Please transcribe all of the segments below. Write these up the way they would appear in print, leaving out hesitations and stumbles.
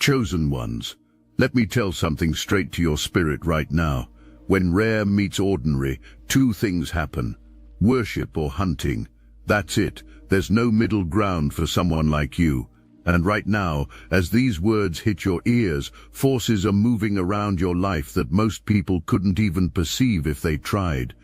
Chosen ones, let me tell something straight to your spirit right now. When rare meets ordinary, two things happen: worship or hunting. That's it. There's no middle ground for someone like you. And right now, as these words hit your ears, forces are moving around your life that most people couldn't even perceive if they tried.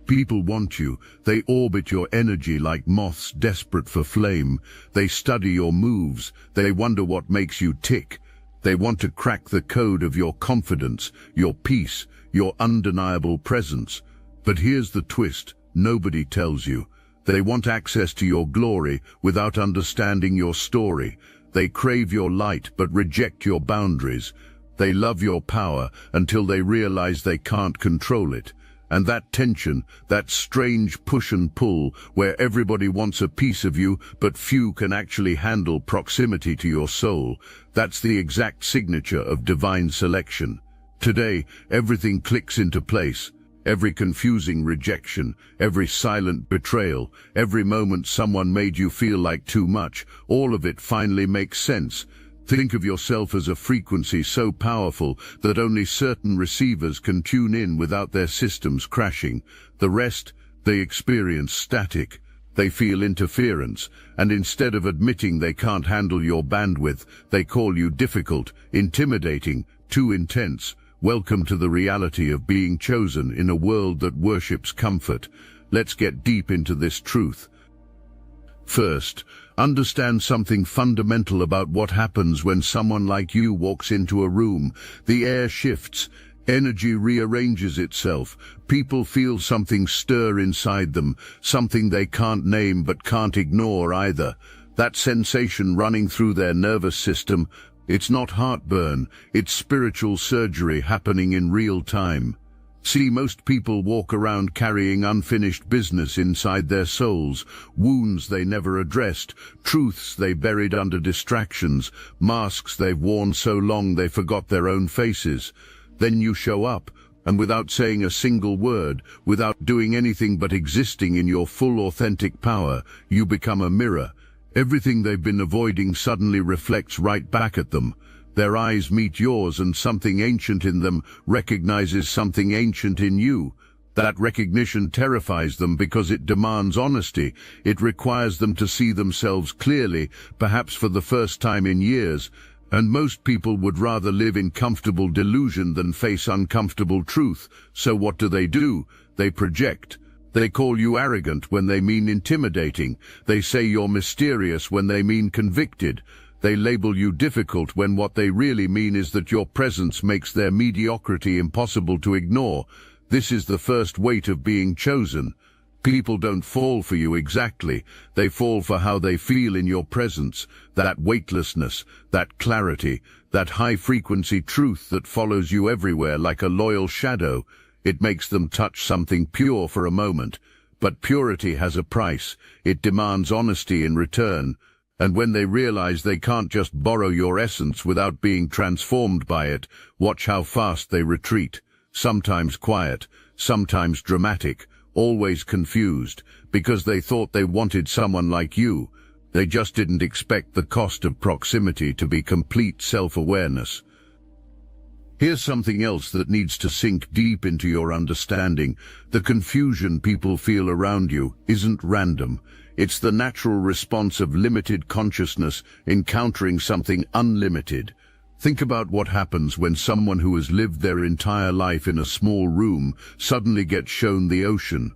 People want you. They orbit your energy like moths desperate for flame. They study your moves. They wonder what makes you tick. They want to crack the code of your confidence, your peace, your undeniable presence. But here's the twist: nobody tells you. They want access to your glory without understanding your story. They crave your light but reject your boundaries. They love your power until they realize they can't control it. And that tension, that strange push and pull, where everybody wants a piece of you but few can actually handle proximity to your soul, that's the exact signature of divine selection. Today, everything clicks into place. Every confusing rejection, every silent betrayal, every moment someone made you feel like too much, all of it finally makes sense. Think of yourself as a frequency so powerful that only certain receivers can tune in without their systems crashing. The rest, they experience static. They feel interference, and instead of admitting they can't handle your bandwidth, they call you difficult, intimidating, too intense. Welcome to the reality of being chosen in a world that worships comfort. Let's get deep into this truth. First, understand something fundamental about what happens when someone like you walks into a room. The air shifts, energy rearranges itself. People feel something stir inside them, something they can't name but can't ignore either. That sensation running through their nervous system, it's not heartburn, it's spiritual surgery happening in real time. See, most people walk around carrying unfinished business inside their souls, wounds they never addressed, truths they buried under distractions, masks they've worn so long they forgot their own faces. Then you show up, and without saying a single word, without doing anything but existing in your full authentic power, you become a mirror. Everything they've been avoiding suddenly reflects right back at them. Their eyes meet yours, and something ancient in them recognizes something ancient in you. That recognition terrifies them because it demands honesty. It requires them to see themselves clearly, perhaps for the first time in years. And most people would rather live in comfortable delusion than face uncomfortable truth. So what do? They project. They call you arrogant when they mean intimidating. They say you're mysterious when they mean convicted. They label you difficult when what they really mean is that your presence makes their mediocrity impossible to ignore. This is the first weight of being chosen. People don't fall for you exactly. They fall for how they feel in your presence. That weightlessness, that clarity, that high-frequency truth that follows you everywhere like a loyal shadow. It makes them touch something pure for a moment. But purity has a price. It demands honesty in return. And when they realize they can't just borrow your essence without being transformed by it, watch how fast they retreat. Sometimes quiet, sometimes dramatic, always confused, because they thought they wanted someone like you. They just didn't expect the cost of proximity to be complete self-awareness. Here's something else that needs to sink deep into your understanding. The confusion people feel around you isn't random. It's the natural response of limited consciousness encountering something unlimited. Think about what happens when someone who has lived their entire life in a small room suddenly gets shown the ocean.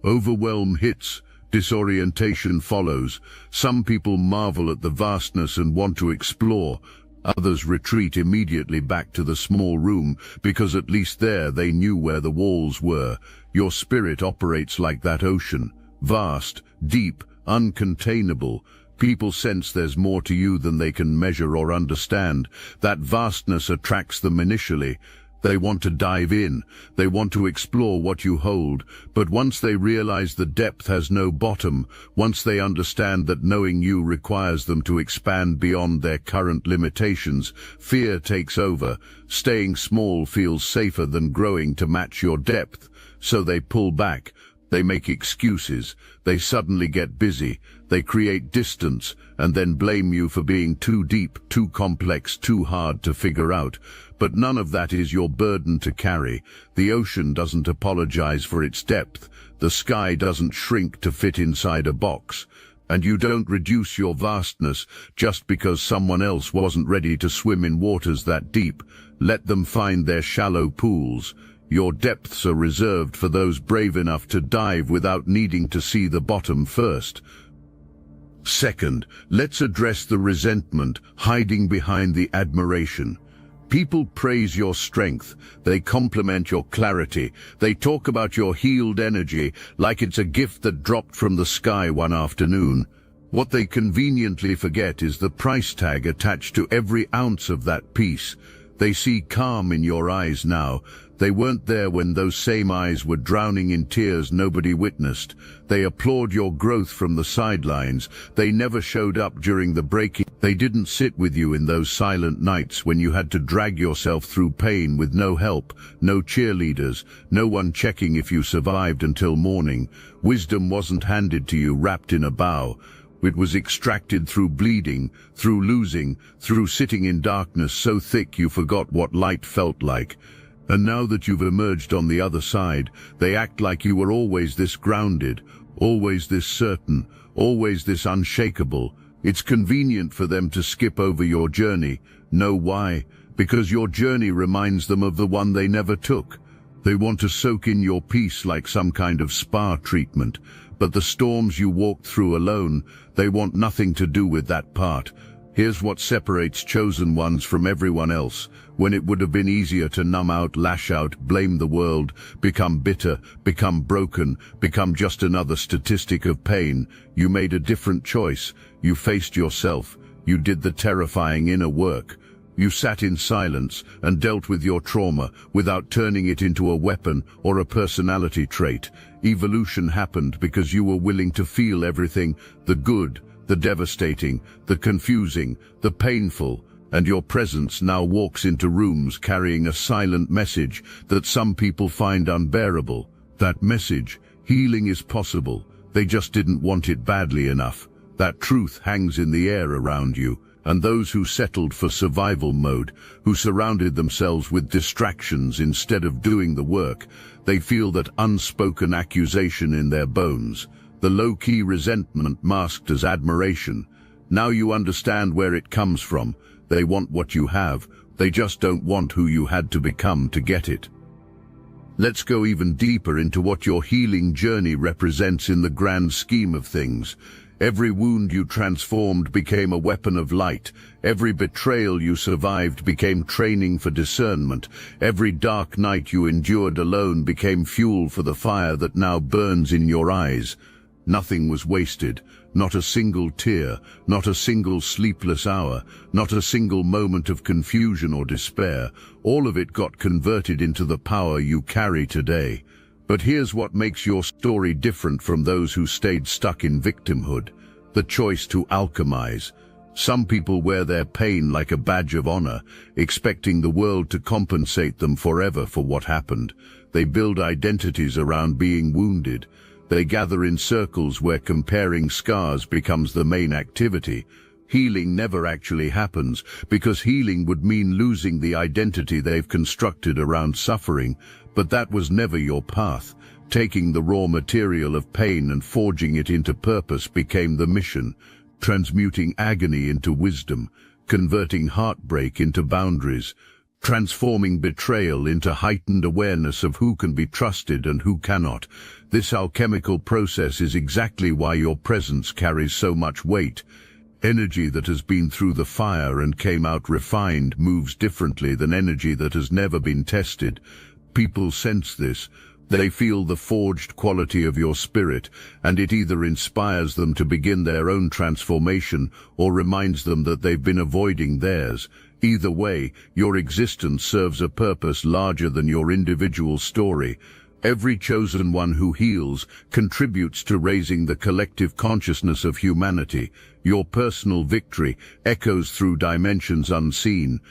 Overwhelm hits, disorientation follows. Some people marvel at the vastness and want to explore. Others retreat immediately back to the small room because at least there they knew where the walls were. Your spirit operates like that ocean. Vast, deep, uncontainable. People sense there's more to you than they can measure or understand. That vastness attracts them initially. They want to dive in. They want to explore what you hold. But once they realize the depth has no bottom, once they understand that knowing you requires them to expand beyond their current limitations, fear takes over. Staying small feels safer than growing to match your depth. So they pull back. They make excuses. They suddenly get busy. They create distance and then blame you for being too deep, too complex, too hard to figure out. But none of that is your burden to carry. The ocean doesn't apologize for its depth. The sky doesn't shrink to fit inside a box. And you don't reduce your vastness just because someone else wasn't ready to swim in waters that deep. Let them find their shallow pools. Your depths are reserved for those brave enough to dive without needing to see the bottom first. Second, let's address the resentment hiding behind the admiration. People praise your strength, they compliment your clarity, they talk about your healed energy like it's a gift that dropped from the sky one afternoon. What they conveniently forget is the price tag attached to every ounce of that peace. They see calm in your eyes now. They weren't there when those same eyes were drowning in tears nobody witnessed. They applaud your growth from the sidelines. They never showed up during the breaking. They didn't sit with you in those silent nights when you had to drag yourself through pain with no help, no cheerleaders, no one checking if you survived until morning. Wisdom wasn't handed to you wrapped in a bow. It was extracted through bleeding, through losing, through sitting in darkness so thick you forgot what light felt like. And now that you've emerged on the other side, they act like you were always this grounded, always this certain, always this unshakable. It's convenient for them to skip over your journey. Know why? Because your journey reminds them of the one they never took. They want to soak in your peace like some kind of spa treatment. But the storms you walked through alone, they want nothing to do with that part. Here's what separates chosen ones from everyone else. When it would have been easier to numb out, lash out, blame the world, become bitter, become broken, become just another statistic of pain, you made a different choice. You faced yourself. You did the terrifying inner work. You sat in silence and dealt with your trauma without turning it into a weapon or a personality trait. Evolution happened because you were willing to feel everything, the good, the devastating, the confusing, the painful, and your presence now walks into rooms carrying a silent message that some people find unbearable. That message, healing is possible. They just didn't want it badly enough. That truth hangs in the air around you. And those who settled for survival mode, who surrounded themselves with distractions instead of doing the work, they feel that unspoken accusation in their bones, the low-key resentment masked as admiration. Now you understand where it comes from. They want what you have, they just don't want who you had to become to get it. Let's go even deeper into what your healing journey represents in the grand scheme of things. Every wound you transformed became a weapon of light. Every betrayal you survived became training for discernment. Every dark night you endured alone became fuel for the fire that now burns in your eyes. Nothing was wasted, not a single tear, not a single sleepless hour, not a single moment of confusion or despair. All of it got converted into the power you carry today. But here's what makes your story different from those who stayed stuck in victimhood: the choice to alchemize. Some people wear their pain like a badge of honor, expecting the world to compensate them forever for what happened. They build identities around being wounded. They gather in circles where comparing scars becomes the main activity. Healing never actually happens, because healing would mean losing the identity they've constructed around suffering. But that was never your path. Taking the raw material of pain and forging it into purpose became the mission. Transmuting agony into wisdom, converting heartbreak into boundaries, transforming betrayal into heightened awareness of who can be trusted and who cannot. This alchemical process is exactly why your presence carries so much weight. Energy that has been through the fire and came out refined moves differently than energy that has never been tested. People sense this. They feel the forged quality of your spirit, and it either inspires them to begin their own transformation or reminds them that they've been avoiding theirs. Either way, your existence serves a purpose larger than your individual story. Every chosen one who heals contributes to raising the collective consciousness of humanity. Your personal victory echoes through dimensions unseen.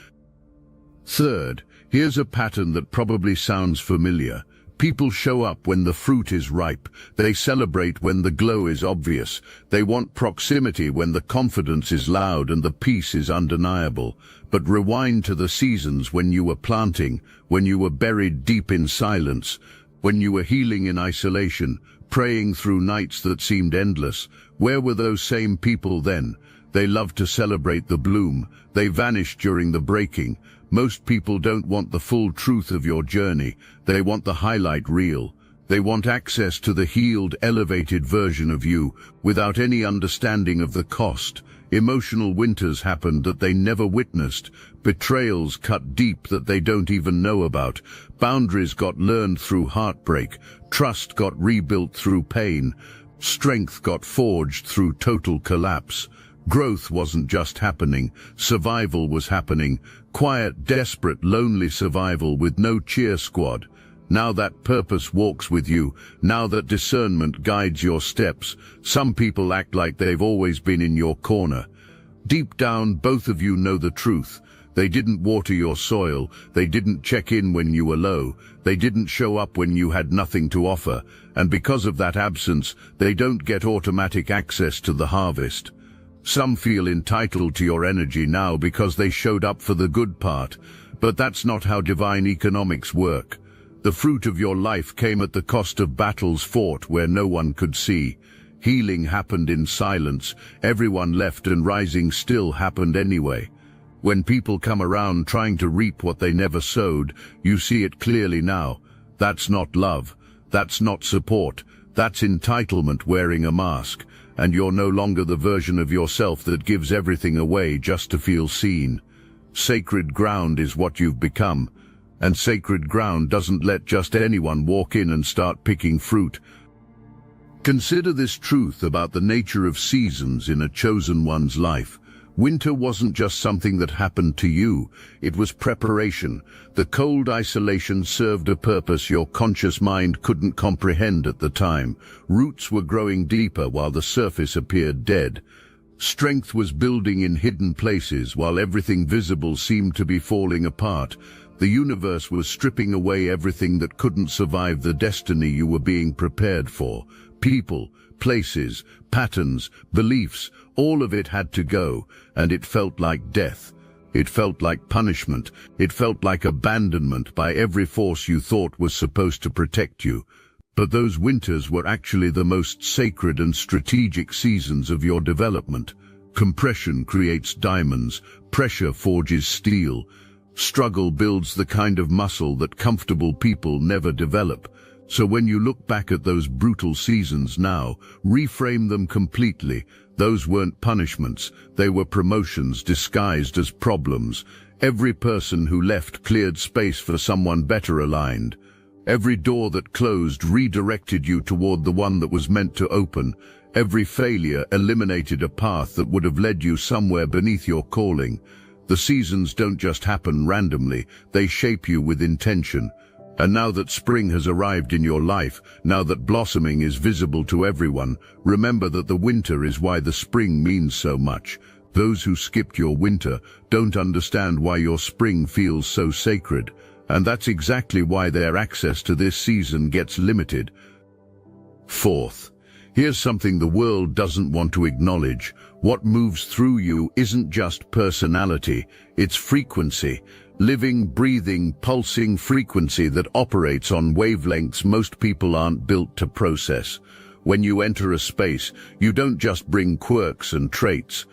Third, here's a pattern that probably sounds familiar. People show up when the fruit is ripe. They celebrate when the glow is obvious. They want proximity when the confidence is loud and the peace is undeniable. But rewind to the seasons when you were planting, when you were buried deep in silence, when you were healing in isolation, praying through nights that seemed endless. Where were those same people then? They loved to celebrate the bloom. They vanished during the breaking. Most people don't want the full truth of your journey. They want the highlight reel. They want access to the healed, elevated version of you without any understanding of the cost. Emotional winters happened that they never witnessed. Betrayals cut deep that they don't even know about. Boundaries got learned through heartbreak. Trust got rebuilt through pain. Strength got forged through total collapse. Growth wasn't just happening, survival was happening. Quiet, desperate, lonely survival with no cheer squad. Now that purpose walks with you, now that discernment guides your steps, some people act like they've always been in your corner. Deep down, both of you know the truth. They didn't water your soil, they didn't check in when you were low, they didn't show up when you had nothing to offer, and because of that absence, they don't get automatic access to the harvest. Some feel entitled to your energy now because they showed up for the good part, but that's not how divine economics work. The fruit of your life came at the cost of battles fought where no one could see. Healing happened in silence, everyone left, and rising still happened anyway. When people come around trying to reap what they never sowed, you see it clearly now. That's not love, that's not support, that's entitlement wearing a mask. And you're no longer the version of yourself that gives everything away just to feel seen. Sacred ground is what you've become, and sacred ground doesn't let just anyone walk in and start picking fruit. Consider this truth about the nature of seasons in a chosen one's life. Winter wasn't just something that happened to you, it was preparation. The cold isolation served a purpose your conscious mind couldn't comprehend at the time. Roots were growing deeper while the surface appeared dead. Strength was building in hidden places while everything visible seemed to be falling apart. The universe was stripping away everything that couldn't survive the destiny you were being prepared for. People, places, patterns, beliefs, all of it had to go, and it felt like death. It felt like punishment. It felt like abandonment by every force you thought was supposed to protect you. But those winters were actually the most sacred and strategic seasons of your development. Compression creates diamonds, pressure forges steel. Struggle builds the kind of muscle that comfortable people never develop. So when you look back at those brutal seasons now, reframe them completely. Those weren't punishments, they were promotions disguised as problems. Every person who left cleared space for someone better aligned. Every door that closed redirected you toward the one that was meant to open. Every failure eliminated a path that would have led you somewhere beneath your calling. The seasons don't just happen randomly, they shape you with intention. And now that spring has arrived in your life, now that blossoming is visible to everyone, remember that the winter is why the spring means so much. Those who skipped your winter don't understand why your spring feels so sacred, and that's exactly why their access to this season gets limited. Fourth, here's something the world doesn't want to acknowledge. What moves through you isn't just personality, it's frequency. Living, breathing, pulsing frequency that operates on wavelengths most people aren't built to process. When you enter a space, you don't just bring quirks and traits.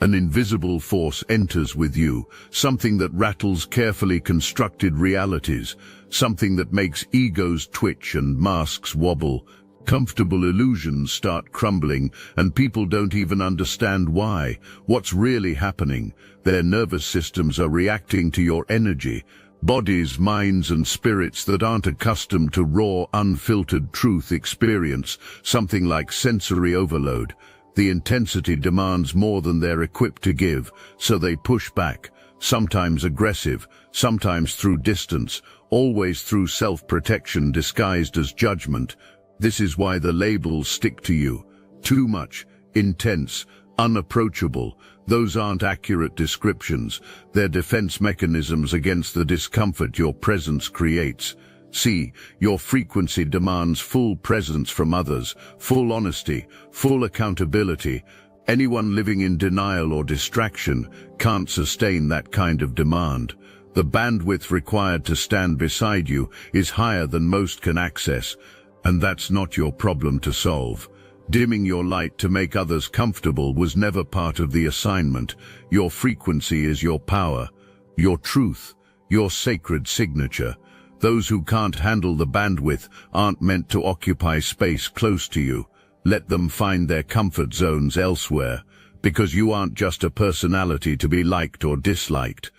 An invisible force enters with you, something that rattles carefully constructed realities, something that makes egos twitch and masks wobble. Comfortable illusions start crumbling, and people don't even understand why. What's really happening? Their nervous systems are reacting to your energy. Bodies, minds, and spirits that aren't accustomed to raw, unfiltered truth experience something like sensory overload. The intensity demands more than they're equipped to give, so they push back, sometimes aggressive, sometimes through distance, always through self-protection disguised as judgment. This is why the labels stick to you. Too much, intense, unapproachable. Those aren't accurate descriptions. They're defense mechanisms against the discomfort your presence creates. See, your frequency demands full presence from others, full honesty, full accountability. Anyone living in denial or distraction can't sustain that kind of demand. The bandwidth required to stand beside you is higher than most can access, and that's not your problem to solve. Dimming your light to make others comfortable was never part of the assignment. Your frequency is your power, your truth, your sacred signature. Those who can't handle the bandwidth aren't meant to occupy space close to you. Let them find their comfort zones elsewhere, because you aren't just a personality to be liked or disliked.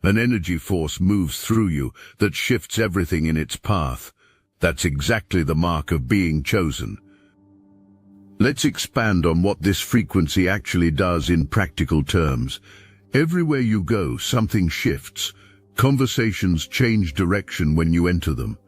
An energy force moves through you that shifts everything in its path. That's exactly the mark of being chosen. Let's expand on what this frequency actually does in practical terms. Everywhere you go, something shifts. Conversations change direction when you enter them.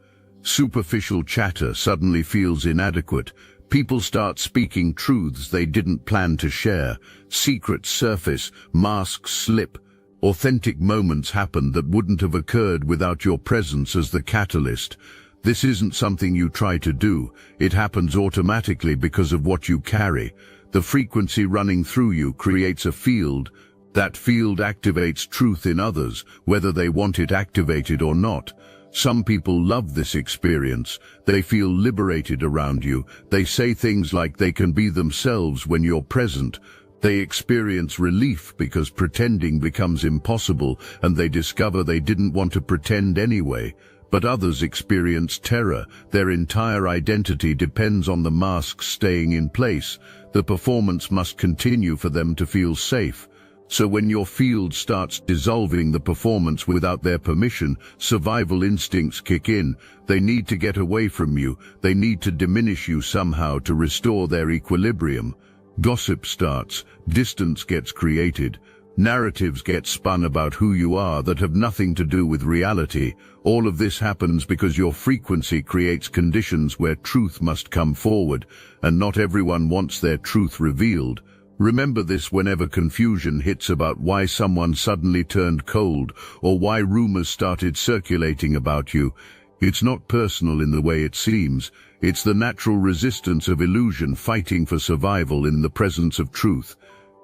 Superficial chatter suddenly feels inadequate. People start speaking truths they didn't plan to share. Secrets surface, masks slip. Authentic moments happen that wouldn't have occurred without your presence as the catalyst. This isn't something you try to do. It happens automatically because of what you carry. The frequency running through you creates a field. That field activates truth in others, whether they want it activated or not. Some people love this experience. They feel liberated around you. They say things like they can be themselves when you're present. They experience relief because pretending becomes impossible, and they discover they didn't want to pretend anyway. But others experience terror. Their entire identity depends on the mask staying in place. The performance must continue for them to feel safe. So when your field starts dissolving the performance without their permission, survival instincts kick in. They need to get away from you. They need to diminish you somehow to restore their equilibrium. Gossip starts, distance gets created. Narratives get spun about who you are that have nothing to do with reality. All of this happens because your frequency creates conditions where truth must come forward, and not everyone wants their truth revealed. Remember this whenever confusion hits about why someone suddenly turned cold or why rumors started circulating about you. It's not personal in the way it seems. It's the natural resistance of illusion fighting for survival in the presence of truth.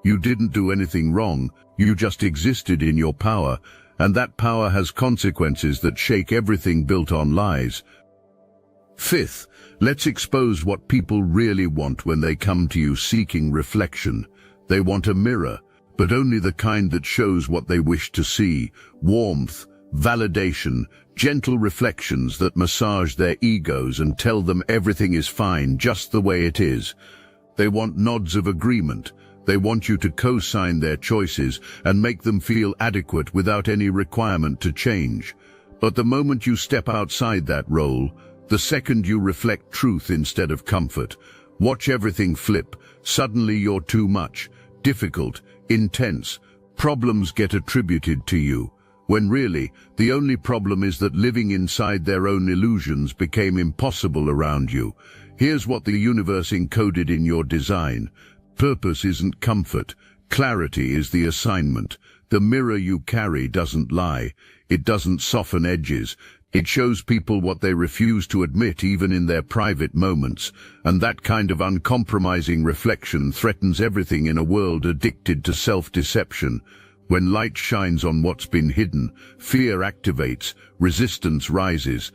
You didn't do anything wrong. You just existed in your power, and that power has consequences that shake everything built on lies. Fifth, let's expose what people really want when they come to you seeking reflection. They want a mirror, but only the kind that shows what they wish to see. Warmth, validation, gentle reflections that massage their egos and tell them everything is fine just the way it is. They want nods of agreement. They want you to co-sign their choices and make them feel adequate without any requirement to change. But the moment you step outside that role, the second you reflect truth instead of comfort, watch everything flip. Suddenly you're too much, difficult, intense. Problems get attributed to you, when really, the only problem is that living inside their own illusions became impossible around you. Here's what the universe encoded in your design. Purpose isn't comfort. Clarity is the assignment. The mirror you carry doesn't lie. It doesn't soften edges. It shows people what they refuse to admit even in their private moments, and that kind of uncompromising reflection threatens everything in a world addicted to self-deception. When light shines on what's been hidden, fear activates, resistance rises.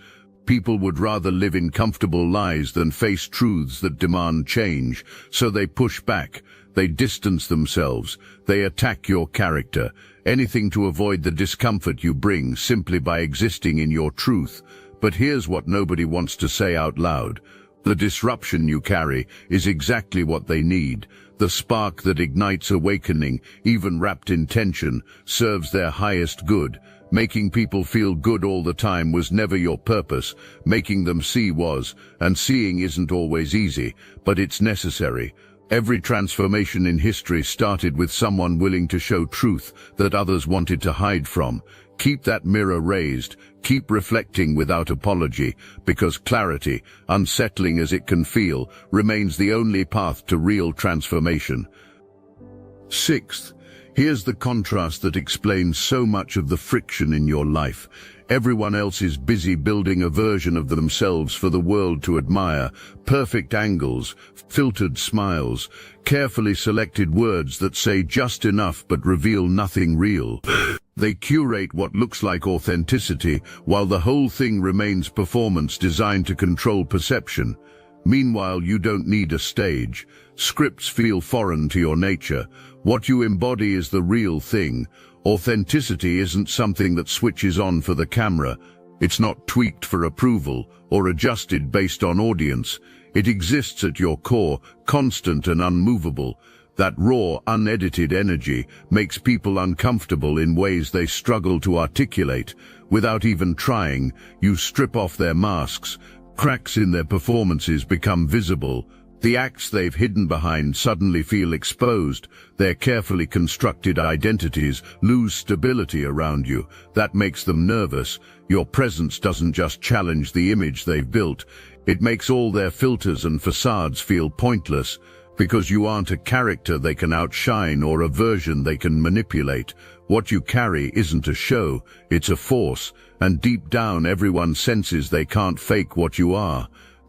People would rather live in comfortable lies than face truths that demand change, so they push back, they distance themselves, they attack your character, anything to avoid the discomfort you bring simply by existing in your truth. But here's what nobody wants to say out loud. The disruption you carry is exactly what they need. The spark that ignites awakening, even wrapped in tension, serves their highest good. Making people feel good all the time was never your purpose. Making them see was, and seeing isn't always easy, but it's necessary. Every transformation in history started with someone willing to show truth that others wanted to hide from. Keep that mirror raised. Keep reflecting without apology, because clarity, unsettling as it can feel, remains the only path to real transformation. Sixth, here's the contrast that explains so much of the friction in your life. Everyone else is busy building a version of themselves for the world to admire. Perfect angles, filtered smiles, carefully selected words that say just enough but reveal nothing real. They curate what looks like authenticity, while the whole thing remains performance designed to control perception. Meanwhile, you don't need a stage. Scripts feel foreign to your nature. What you embody is the real thing. Authenticity isn't something that switches on for the camera. It's not tweaked for approval or adjusted based on audience. It exists at your core, constant and unmovable. That raw, unedited energy makes people uncomfortable in ways they struggle to articulate. Without even trying, you strip off their masks. Cracks in their performances become visible. The acts they've hidden behind suddenly feel exposed. Their carefully constructed identities lose stability around you. That makes them nervous. Your presence doesn't just challenge the image they've built. It makes all their filters and facades feel pointless, because you aren't a character they can outshine or a version they can manipulate. What you carry isn't a show, it's a force, and deep down everyone senses they can't fake what you are.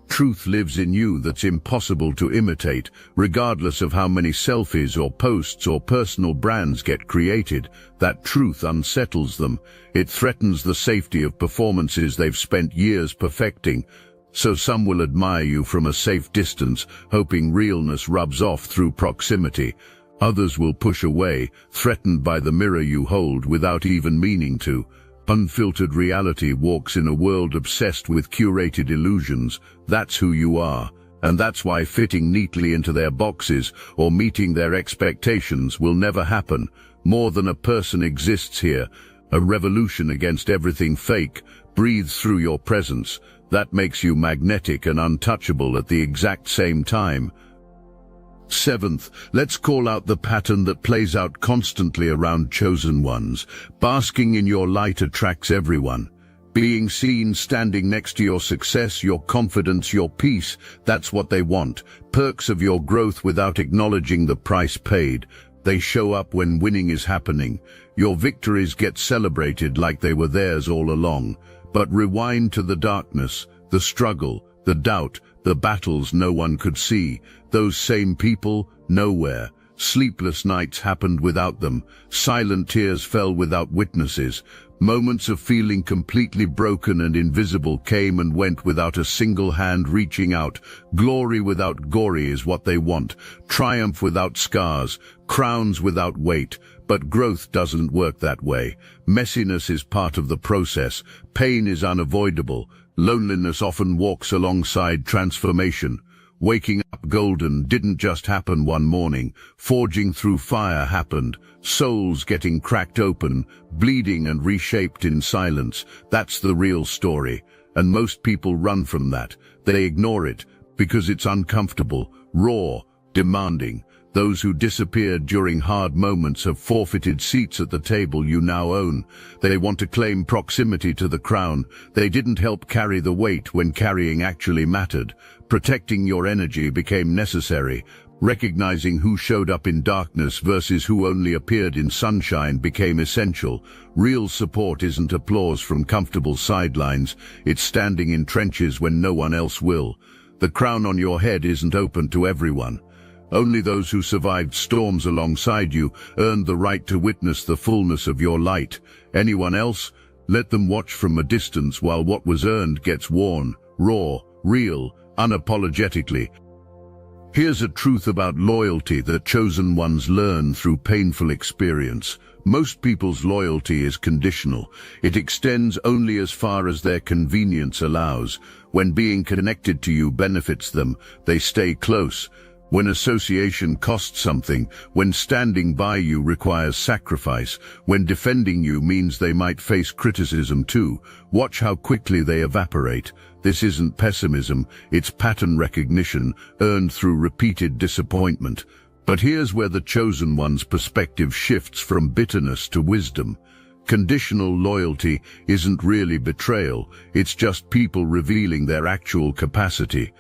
Truth lives in you that's impossible to imitate, regardless of how many selfies or posts or personal brands get created. That truth unsettles them. It threatens the safety of performances they've spent years perfecting. So some will admire you from a safe distance, hoping realness rubs off through proximity. Others will push away, threatened by the mirror you hold without even meaning to. Unfiltered reality walks in a world obsessed with curated illusions. That's who you are, and that's why fitting neatly into their boxes or meeting their expectations will never happen. More than a person exists here. A revolution against everything fake breathes through your presence. That makes you magnetic and untouchable at the exact same time. Seventh, let's call out the pattern that plays out constantly around chosen ones. Basking in your light attracts everyone. Being seen standing next to your success, your confidence, your peace, that's what they want. Perks of your growth without acknowledging the price paid. They show up when winning is happening. Your victories get celebrated like they were theirs all along. But rewind to the darkness, the struggle, the doubt, the battles no one could see. Those same people, nowhere. Sleepless nights happened without them. Silent tears fell without witnesses. Moments of feeling completely broken and invisible came and went without a single hand reaching out. Glory without gory is what they want. Triumph without scars. Crowns without weight. But growth doesn't work that way. Messiness is part of the process. Pain is unavoidable. Loneliness often walks alongside transformation. Waking up golden didn't just happen one morning. Forging through fire happened. Souls getting cracked open, bleeding and reshaped in silence. That's the real story. And most people run from that. They ignore it because it's uncomfortable, raw, demanding. Those who disappeared during hard moments have forfeited seats at the table you now own. They want to claim proximity to the crown. They didn't help carry the weight when carrying actually mattered. Protecting your energy became necessary. Recognizing who showed up in darkness versus who only appeared in sunshine became essential. Real support isn't applause from comfortable sidelines. It's standing in trenches when no one else will. The crown on your head isn't open to everyone. Only those who survived storms alongside you earned the right to witness the fullness of your light. Anyone else? Let them watch from a distance while what was earned gets worn, raw, real, unapologetically. Here's a truth about loyalty that chosen ones learn through painful experience. Most people's loyalty is conditional. It extends only as far as their convenience allows. When being connected to you benefits them, they stay close. When association costs something, when standing by you requires sacrifice, when defending you means they might face criticism too, watch how quickly they evaporate. This isn't pessimism, it's pattern recognition, earned through repeated disappointment. But here's where the chosen one's perspective shifts from bitterness to wisdom. Conditional loyalty isn't really betrayal, it's just people revealing their actual capacity.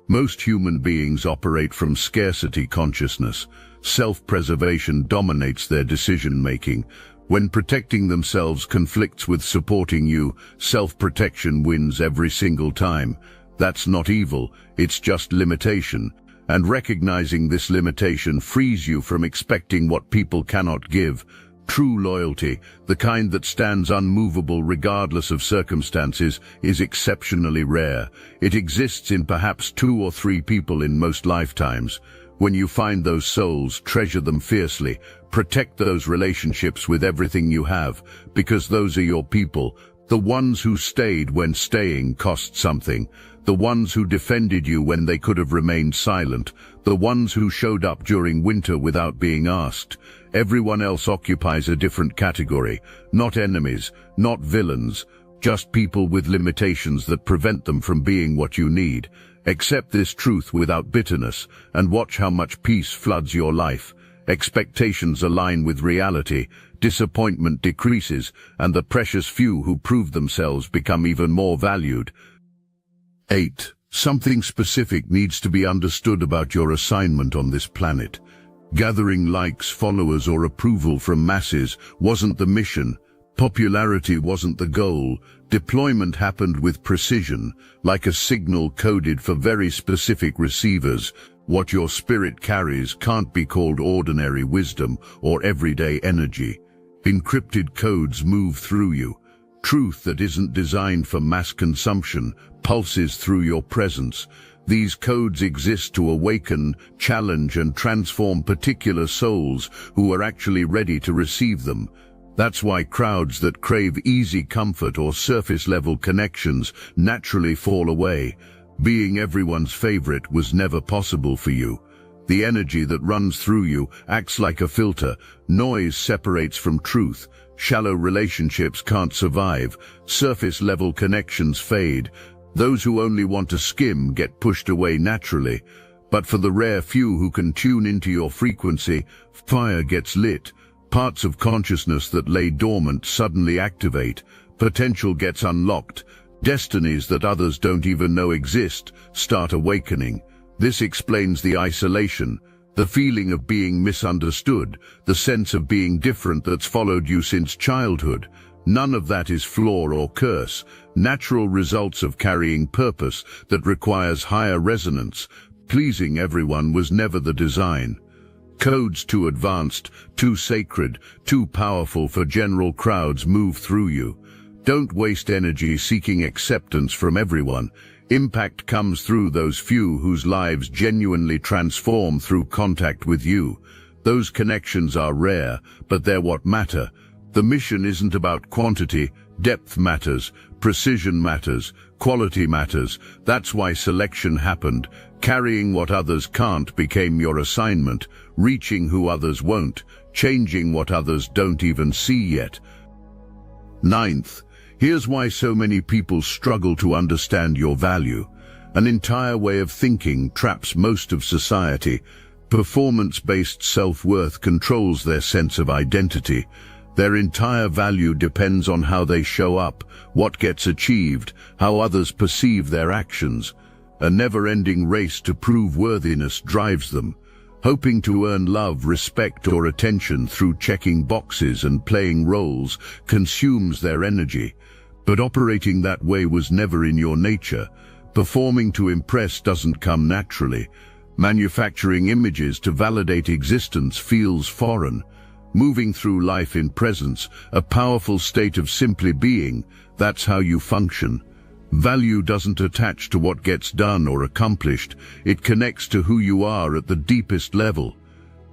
Most human beings operate from scarcity consciousness. Self-preservation dominates their decision-making. When protecting themselves conflicts with supporting you, self-protection wins every single time. That's not evil, it's just limitation. And recognizing this limitation frees you from expecting what people cannot give. True loyalty, the kind that stands unmovable regardless of circumstances, is exceptionally rare. It exists in perhaps 2 or 3 people in most lifetimes. When you find those souls, treasure them fiercely. Protect those relationships with everything you have, because those are your people. The ones who stayed when staying cost something. The ones who defended you when they could have remained silent. The ones who showed up during winter without being asked. Everyone else occupies a different category. Not enemies, not villains, just people with limitations that prevent them from being what you need. Accept this truth without bitterness, and watch how much peace floods your life. Expectations align with reality, disappointment decreases, and the precious few who prove themselves become even more valued. 8. Something specific needs to be understood about your assignment on this planet. Gathering likes, followers, or approval from masses wasn't the mission. Popularity wasn't the goal. Deployment happened with precision, like a signal coded for very specific receivers. What your spirit carries can't be called ordinary wisdom or everyday energy. Encrypted codes move through you. Truth that isn't designed for mass consumption pulses through your presence. These codes exist to awaken, challenge, and transform particular souls who are actually ready to receive them. That's why crowds that crave easy comfort or surface-level connections naturally fall away. Being everyone's favorite was never possible for you. The energy that runs through you acts like a filter. Noise separates from truth. Shallow relationships can't survive. Surface-level connections fade. Those who only want to skim get pushed away naturally. But for the rare few who can tune into your frequency, fire gets lit. Parts of consciousness that lay dormant suddenly activate. Potential gets unlocked. Destinies that others don't even know exist start awakening. This explains the isolation, the feeling of being misunderstood, the sense of being different that's followed you since childhood. None of that is flaw or curse, natural results of carrying purpose that requires higher resonance. Pleasing everyone was never the design. Codes too advanced, too sacred, too powerful for general crowds move through you. Don't waste energy seeking acceptance from everyone. Impact comes through those few whose lives genuinely transform through contact with you. Those connections are rare, but they're what matter. The mission isn't about quantity. Depth matters, precision matters, quality matters. That's why selection happened. Carrying what others can't became your assignment. Reaching who others won't. Changing what others don't even see yet. 9th, here's why so many people struggle to understand your value. An entire way of thinking traps most of society. Performance-based self-worth controls their sense of identity. Their entire value depends on how they show up, what gets achieved, how others perceive their actions. A never-ending race to prove worthiness drives them. Hoping to earn love, respect, or attention through checking boxes and playing roles consumes their energy. But operating that way was never in your nature. Performing to impress doesn't come naturally. Manufacturing images to validate existence feels foreign. Moving through life in presence, a powerful state of simply being, that's how you function. Value doesn't attach to what gets done or accomplished. It connects to who you are at the deepest level.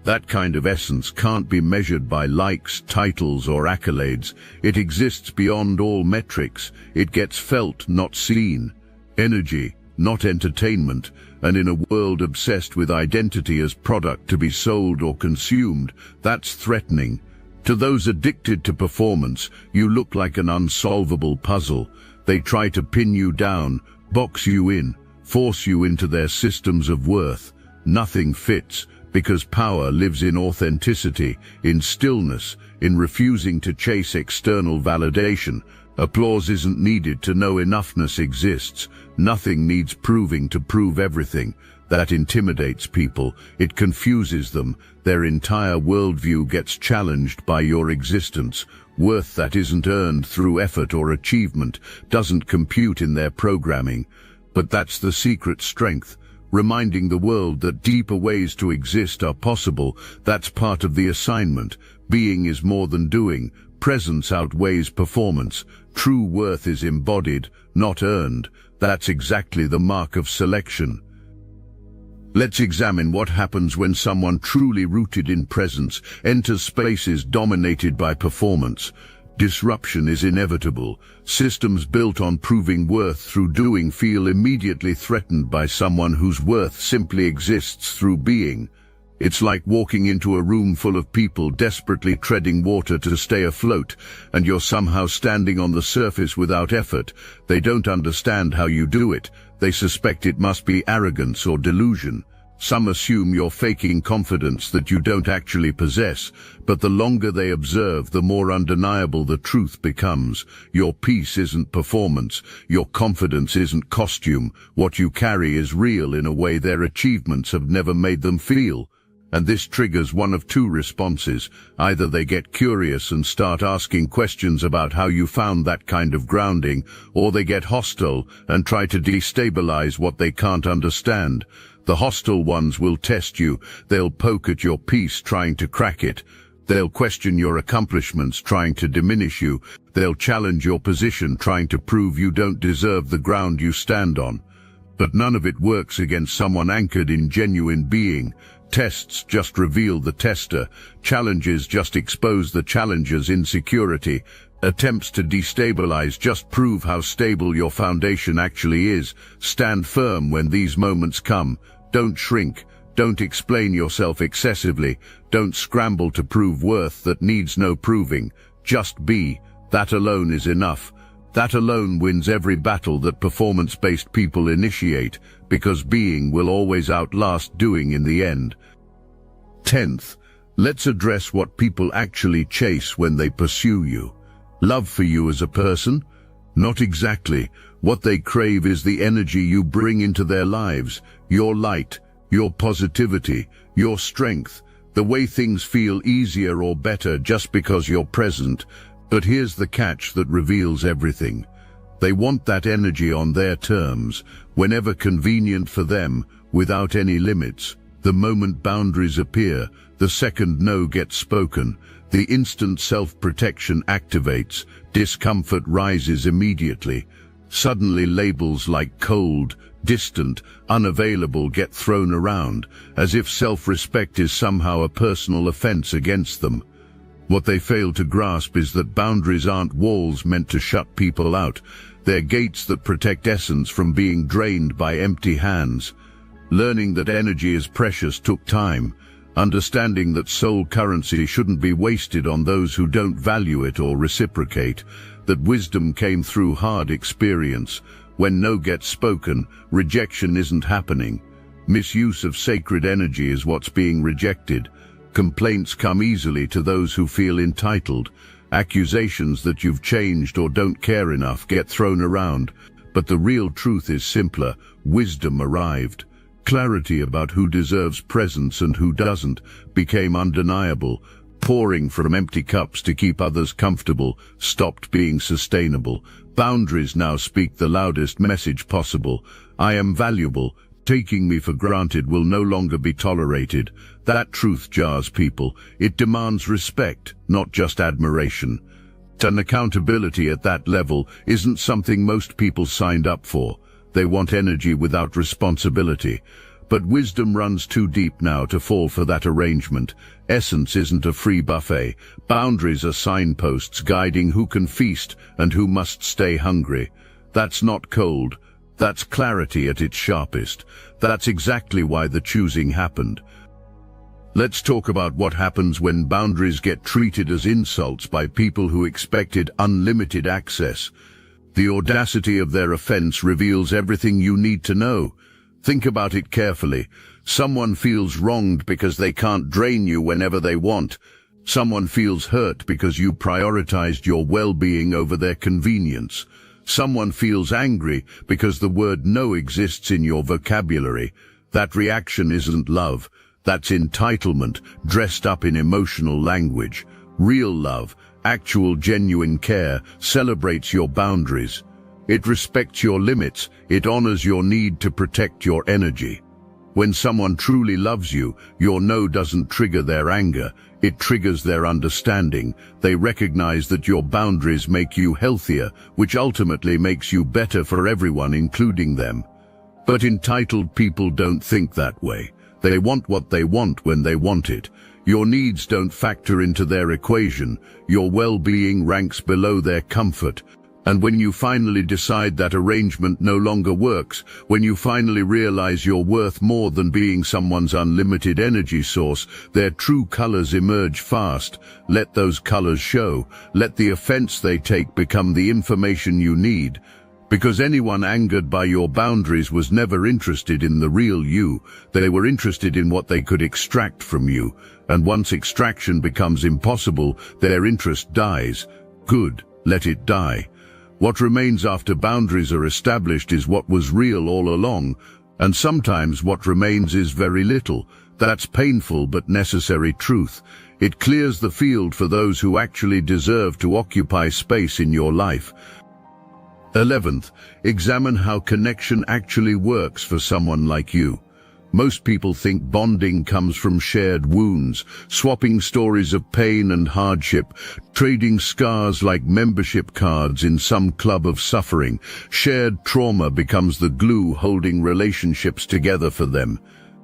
That kind of essence can't be measured by likes, titles, or accolades. It exists beyond all metrics. It gets felt, not seen. Energy, not entertainment. And in a world obsessed with identity as product to be sold or consumed, that's threatening. To those addicted to performance, you look like an unsolvable puzzle. They try to pin you down, box you in, force you into their systems of worth. Nothing fits, because power lives in authenticity, in stillness, in refusing to chase external validation. Applause isn't needed to know enoughness exists. Nothing needs proving to prove everything. That intimidates people, it confuses them, their entire worldview gets challenged by your existence. Worth that isn't earned through effort or achievement doesn't compute in their programming. But that's the secret strength, reminding the world that deeper ways to exist are possible. That's part of the assignment. Being is more than doing. Presence outweighs performance. True worth is embodied, not earned. That's exactly the mark of selection. Let's examine what happens when someone truly rooted in presence enters spaces dominated by performance. Disruption is inevitable. Systems built on proving worth through doing feel immediately threatened by someone whose worth simply exists through being. It's like walking into a room full of people desperately treading water to stay afloat, and you're somehow standing on the surface without effort. They don't understand how you do it. They suspect it must be arrogance or delusion. Some assume you're faking confidence that you don't actually possess, but the longer they observe, the more undeniable the truth becomes. Your peace isn't performance. Your confidence isn't costume. What you carry is real in a way their achievements have never made them feel. And this triggers one of two responses. Either they get curious and start asking questions about how you found that kind of grounding, or they get hostile and try to destabilize what they can't understand. The hostile ones will test you. They'll poke at your peace, trying to crack it. They'll question your accomplishments, trying to diminish you. They'll challenge your position, trying to prove you don't deserve the ground you stand on. But none of it works against someone anchored in genuine being. Tests just reveal the tester. Challenges just expose the challenger's insecurity. Attempts to destabilize just prove how stable your foundation actually is. Stand firm when these moments come. Don't shrink. Don't explain yourself excessively. Don't scramble to prove worth that needs no proving. Just be. That alone is enough. That alone wins every battle that performance-based people initiate, because being will always outlast doing in the end. 10th, let's address what people actually chase when they pursue you. Love for you as a person? Not exactly. What they crave is the energy you bring into their lives, your light, your positivity, your strength, the way things feel easier or better just because you're present. But here's the catch that reveals everything. They want that energy on their terms, whenever convenient for them, without any limits. The moment boundaries appear, the second no gets spoken, the instant self-protection activates, discomfort rises immediately. Suddenly labels like cold, distant, unavailable get thrown around, as if self-respect is somehow a personal offense against them. What they fail to grasp is that boundaries aren't walls meant to shut people out. They're gates that protect essence from being drained by empty hands. Learning that energy is precious took time. Understanding that soul currency shouldn't be wasted on those who don't value it or reciprocate. That wisdom came through hard experience. When no gets spoken, rejection isn't happening. Misuse of sacred energy is what's being rejected. Complaints come easily to those who feel entitled. Accusations that you've changed or don't care enough get thrown around. But the real truth is simpler. Wisdom arrived. Clarity about who deserves presence and who doesn't became undeniable. Pouring from empty cups to keep others comfortable stopped being sustainable. Boundaries now speak the loudest message possible. I am valuable. Taking me for granted will no longer be tolerated. That truth jars people. It demands respect, not just admiration. And accountability at that level isn't something most people signed up for. They want energy without responsibility. But wisdom runs too deep now to fall for that arrangement. Essence isn't a free buffet. Boundaries are signposts guiding who can feast and who must stay hungry. That's not cold. That's clarity at its sharpest. That's exactly why the choosing happened. Let's talk about what happens when boundaries get treated as insults by people who expected unlimited access. The audacity of their offense reveals everything you need to know. Think about it carefully. Someone feels wronged because they can't drain you whenever they want. Someone feels hurt because you prioritized your well-being over their convenience. Someone feels angry because the word no exists in your vocabulary. That reaction isn't love. That's entitlement, dressed up in emotional language. Real love, actual genuine care, celebrates your boundaries. It respects your limits. It honors your need to protect your energy. When someone truly loves you, your no doesn't trigger their anger. It triggers their understanding. They recognize that your boundaries make you healthier, which ultimately makes you better for everyone, including them. But entitled people don't think that way. They want what they want when they want it. Your needs don't factor into their equation. Your well-being ranks below their comfort. And when you finally decide that arrangement no longer works, when you finally realize you're worth more than being someone's unlimited energy source, their true colors emerge fast. Let those colors show. Let the offense they take become the information you need. Because anyone angered by your boundaries was never interested in the real you. They were interested in what they could extract from you. And once extraction becomes impossible, their interest dies. Good, let it die. What remains after boundaries are established is what was real all along, and sometimes what remains is very little. That's painful but necessary truth. It clears the field for those who actually deserve to occupy space in your life. 11th, examine how connection actually works for someone like you. Most people think bonding comes from shared wounds, swapping stories of pain and hardship, trading scars like membership cards in some club of suffering. Shared trauma becomes the glue holding relationships together for them.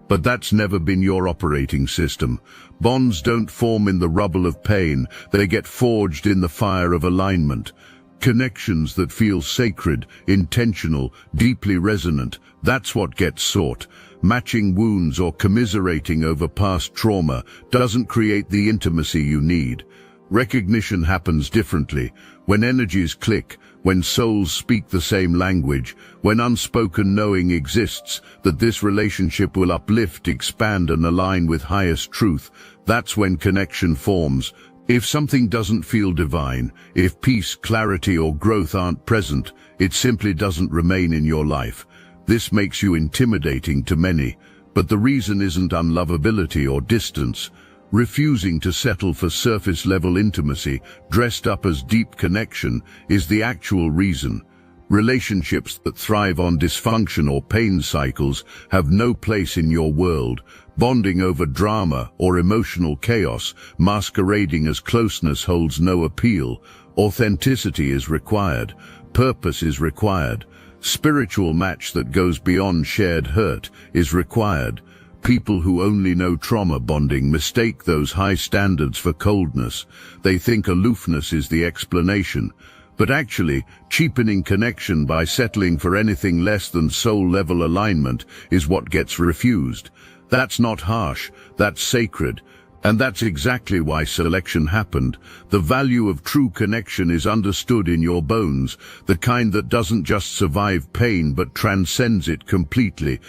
But that's never been your operating system. Bonds don't form in the rubble of pain, they get forged in the fire of alignment. Connections that feel sacred, intentional, deeply resonant, that's what gets sought. Matching wounds or commiserating over past trauma doesn't create the intimacy you need. Recognition happens differently, when energies click, when souls speak the same language, when unspoken knowing exists that this relationship will uplift, expand and align with highest truth. That's when connection forms. If something doesn't feel divine, if peace, clarity or growth aren't present, it simply doesn't remain in your life. This makes you intimidating to many, but the reason isn't unlovability or distance. Refusing to settle for surface-level intimacy, dressed up as deep connection, is the actual reason. Relationships that thrive on dysfunction or pain cycles have no place in your world. Bonding over drama or emotional chaos, masquerading as closeness, holds no appeal. Authenticity is required. Purpose is required. Spiritual match that goes beyond shared hurt is required. People who only know trauma bonding mistake those high standards for coldness. They think aloofness is the explanation. But actually, cheapening connection by settling for anything less than soul-level alignment is what gets refused. That's not harsh, that's sacred. And that's exactly why selection happened. The value of true connection is understood in your bones, the kind that doesn't just survive pain but transcends it completely.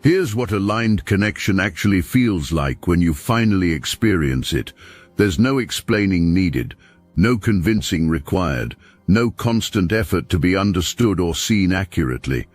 Here's what aligned connection actually feels like when you finally experience it. There's no explaining needed, no convincing required, no constant effort to be understood or seen accurately.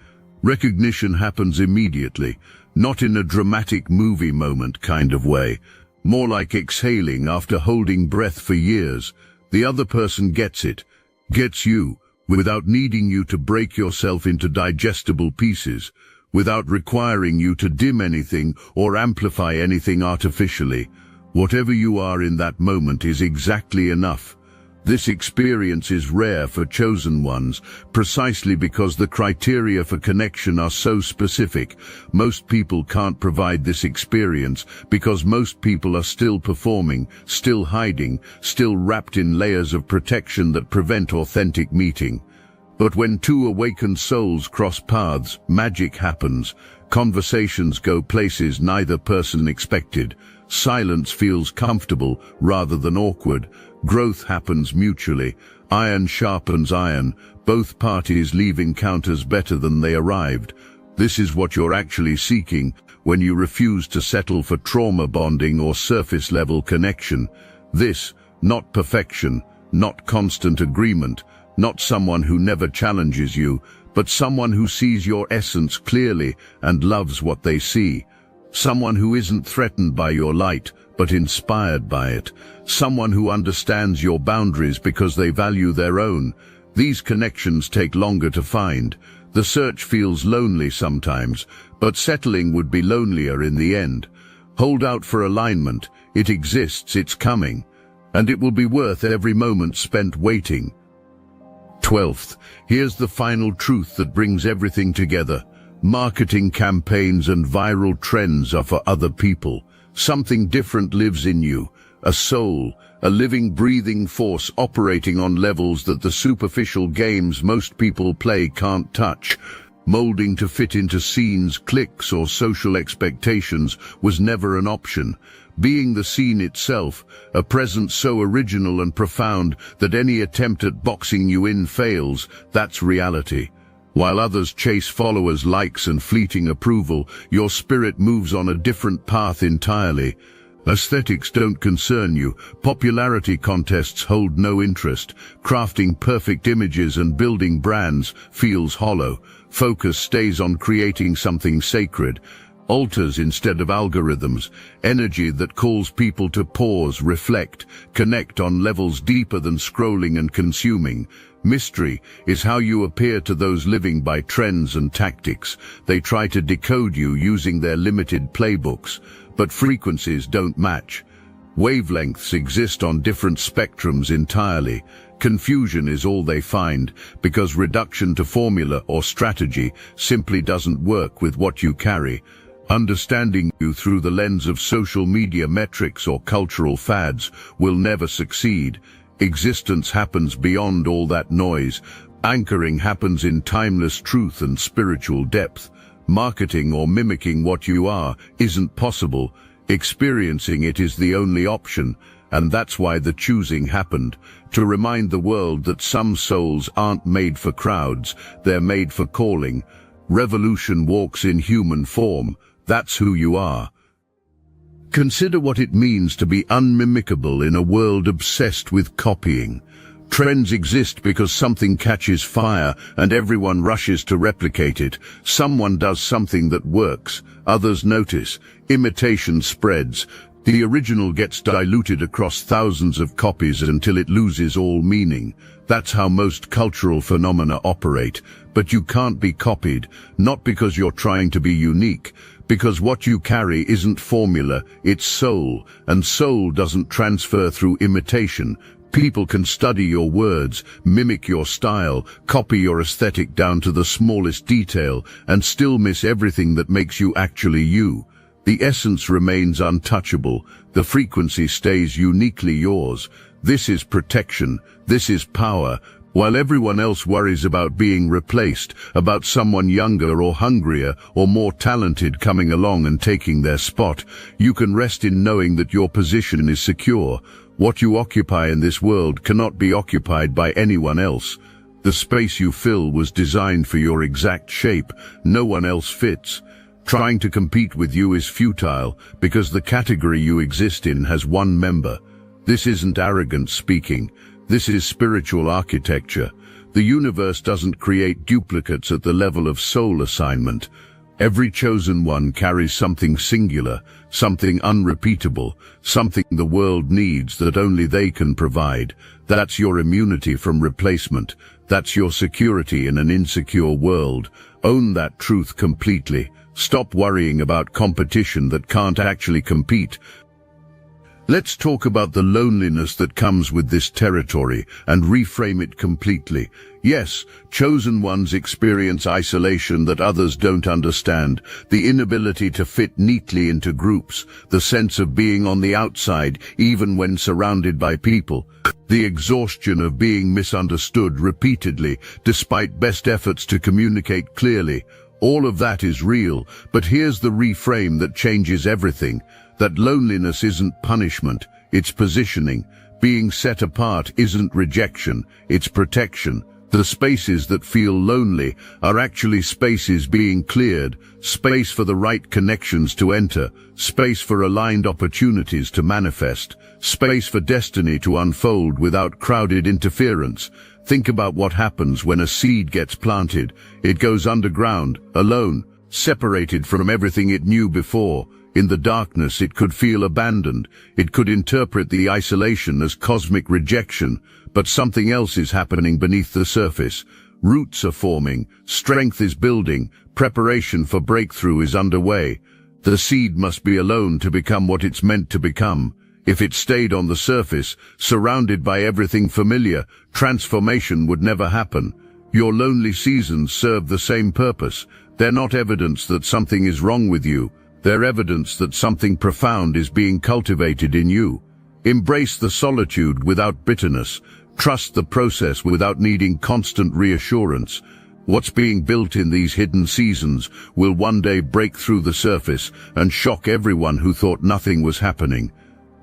Recognition happens immediately, not in a dramatic movie moment kind of way. More like exhaling after holding breath for years. The other person gets it, gets you, without needing you to break yourself into digestible pieces, without requiring you to dim anything or amplify anything artificially. Whatever you are in that moment is exactly enough. This experience is rare for chosen ones, precisely because the criteria for connection are so specific. Most people can't provide this experience because most people are still performing, still hiding, still wrapped in layers of protection that prevent authentic meeting. But when two awakened souls cross paths, magic happens. Conversations go places neither person expected. Silence feels comfortable rather than awkward. Growth happens mutually. Iron sharpens iron. Both parties leave encounters better than they arrived. This is what you're actually seeking when you refuse to settle for trauma bonding or surface-level connection. This, not perfection, not constant agreement, not someone who never challenges you, but someone who sees your essence clearly and loves what they see. Someone who isn't threatened by your light, but inspired by it. Someone who understands your boundaries because they value their own. These connections take longer to find. The search feels lonely sometimes, but settling would be lonelier in the end. Hold out for alignment. It exists, it's coming. And it will be worth every moment spent waiting. 12th, here's the final truth that brings everything together. Marketing campaigns and viral trends are for other people. Something different lives in you. A soul, a living, breathing force operating on levels that the superficial games most people play can't touch. Molding to fit into scenes, clicks, or social expectations was never an option. Being the scene itself, a presence so original and profound that any attempt at boxing you in fails, that's reality. While others chase followers, likes, and fleeting approval, your spirit moves on a different path entirely. Aesthetics don't concern you. Popularity contests hold no interest. Crafting perfect images and building brands feels hollow. Focus stays on creating something sacred. Altars instead of algorithms. Energy that calls people to pause, reflect, connect on levels deeper than scrolling and consuming. Mystery is how you appear to those living by trends and tactics. They try to decode you using their limited playbooks, but frequencies don't match. Wavelengths exist on different spectrums entirely. Confusion is all they find, because reduction to formula or strategy simply doesn't work with what you carry. Understanding you through the lens of social media metrics or cultural fads will never succeed. Existence happens beyond all that noise. Anchoring happens in timeless truth and spiritual depth. Marketing or mimicking what you are isn't possible. Experiencing it is the only option, and that's why the choosing happened. To remind the world that some souls aren't made for crowds, they're made for calling. Revolution walks in human form. That's who you are. Consider what it means to be unmimicable in a world obsessed with copying. Trends exist because something catches fire and everyone rushes to replicate it. Someone does something that works. Others notice. Imitation spreads. The original gets diluted across thousands of copies until it loses all meaning. That's how most cultural phenomena operate. But you can't be copied, not because you're trying to be unique, because what you carry isn't formula, it's soul, and soul doesn't transfer through imitation. People can study your words, mimic your style, copy your aesthetic down to the smallest detail, and still miss everything that makes you actually you. The essence remains untouchable. The frequency stays uniquely yours. This is protection. This is power. While everyone else worries about being replaced, about someone younger or hungrier or more talented coming along and taking their spot, you can rest in knowing that your position is secure. What you occupy in this world cannot be occupied by anyone else. The space you fill was designed for your exact shape. No one else fits. Trying to compete with you is futile because the category you exist in has one member. This isn't arrogance speaking. This is spiritual architecture. The universe doesn't create duplicates at the level of soul assignment. Every chosen one carries something singular, something unrepeatable, something the world needs that only they can provide. That's your immunity from replacement. That's your security in an insecure world. Own that truth completely. Stop worrying about competition that can't actually compete. Let's talk about the loneliness that comes with this territory and reframe it completely. Yes, chosen ones experience isolation that others don't understand, the inability to fit neatly into groups, the sense of being on the outside even when surrounded by people, the exhaustion of being misunderstood repeatedly despite best efforts to communicate clearly. All of that is real, but here's the reframe that changes everything. That loneliness isn't punishment, it's positioning. Being set apart isn't rejection, it's protection. The spaces that feel lonely are actually spaces being cleared, space for the right connections to enter, space for aligned opportunities to manifest, space for destiny to unfold without crowded interference. Think about what happens when a seed gets planted. It goes underground, alone, separated from everything it knew before. In the darkness, it could feel abandoned. It could interpret the isolation as cosmic rejection. But something else is happening beneath the surface. Roots are forming, strength is building, preparation for breakthrough is underway. The seed must be alone to become what it's meant to become. If it stayed on the surface, surrounded by everything familiar, transformation would never happen. Your lonely seasons serve the same purpose. They're not evidence that something is wrong with you. They're evidence that something profound is being cultivated in you. Embrace the solitude without bitterness. Trust the process without needing constant reassurance. What's being built in these hidden seasons will one day break through the surface and shock everyone who thought nothing was happening.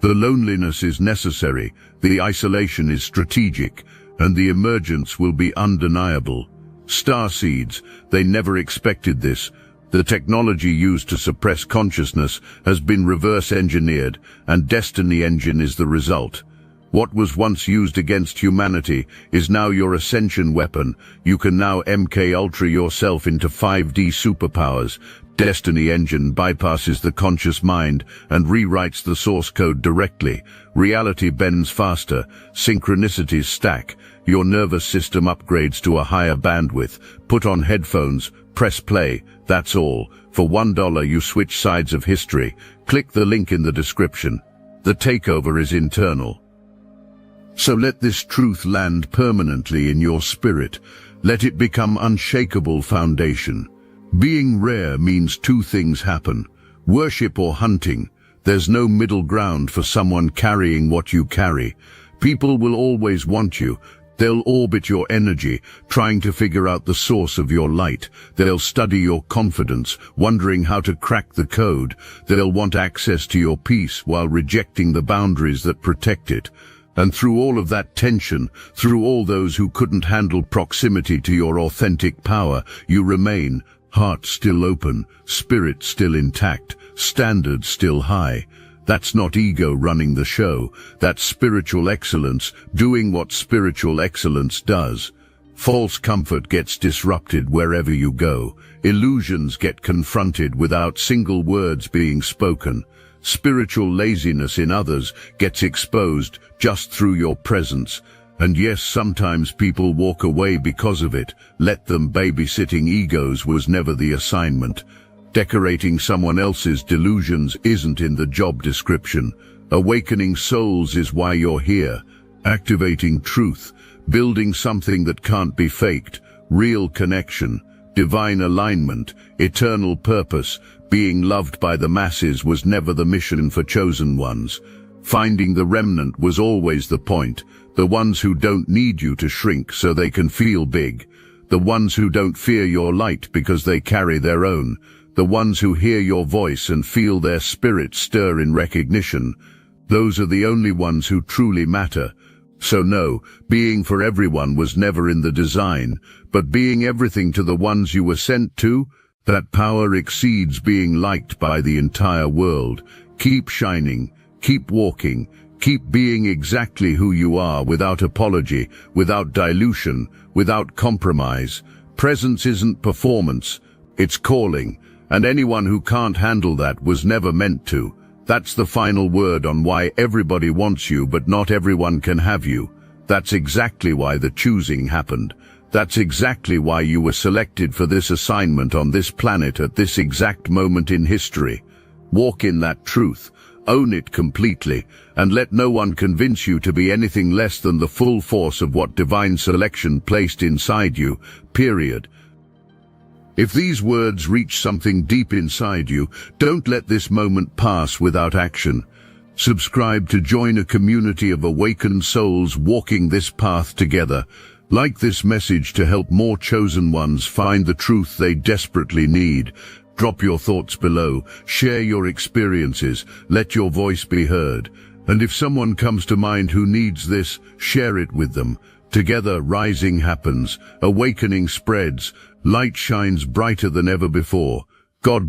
The loneliness is necessary, the isolation is strategic, and the emergence will be undeniable. Star seeds, they never expected this. The technology used to suppress consciousness has been reverse-engineered, and Destiny Engine is the result. What was once used against humanity is now your ascension weapon. You can now MK Ultra yourself into 5D superpowers. Destiny Engine bypasses the conscious mind and rewrites the source code directly. Reality bends faster, synchronicities stack, your nervous system upgrades to a higher bandwidth. Put on headphones, press play, that's all. For $1 you switch sides of history. Click the link in the description. The takeover is internal. So let this truth land permanently in your spirit. Let it become unshakable foundation. Being rare means two things happen: worship or hunting. There's no middle ground for someone carrying what you carry. People will always want you. They'll orbit your energy, trying to figure out the source of your light. They'll study your confidence, wondering how to crack the code. They'll want access to your peace while rejecting the boundaries that protect it. And through all of that tension, through all those who couldn't handle proximity to your authentic power, you remain, heart still open, spirit still intact, standards still high. That's not ego running the show. That's spiritual excellence, doing what spiritual excellence does. False comfort gets disrupted wherever you go. Illusions get confronted without single words being spoken. Spiritual laziness in others gets exposed just through your presence. And yes, sometimes people walk away because of it. Let them. Babysitting egos was never the assignment. Decorating someone else's delusions isn't in the job description. Awakening souls is why you're here. Activating truth, building something that can't be faked, real connection, divine alignment, eternal purpose. Being loved by the masses was never the mission for chosen ones. Finding the remnant was always the point. The ones who don't need you to shrink so they can feel big. The ones who don't fear your light because they carry their own. The ones who hear your voice and feel their spirit stir in recognition. Those are the only ones who truly matter. So no, being for everyone was never in the design, but being everything to the ones you were sent to, that power exceeds being liked by the entire world. Keep shining, keep walking, keep being exactly who you are without apology, without dilution, without compromise. Presence isn't performance, it's calling, and anyone who can't handle that was never meant to. That's the final word on why everybody wants you but not everyone can have you. That's exactly why the choosing happened. That's exactly why you were selected for this assignment on this planet at this exact moment in history. Walk in that truth, own it completely, and let no one convince you to be anything less than the full force of what divine selection placed inside you, period. If these words reach something deep inside you, don't let this moment pass without action. Subscribe to join a community of awakened souls walking this path together. Like this message to help more chosen ones find the truth they desperately need. Drop your thoughts below, share your experiences, let your voice be heard. And if someone comes to mind who needs this, share it with them. Together, rising happens, awakening spreads, light shines brighter than ever before. God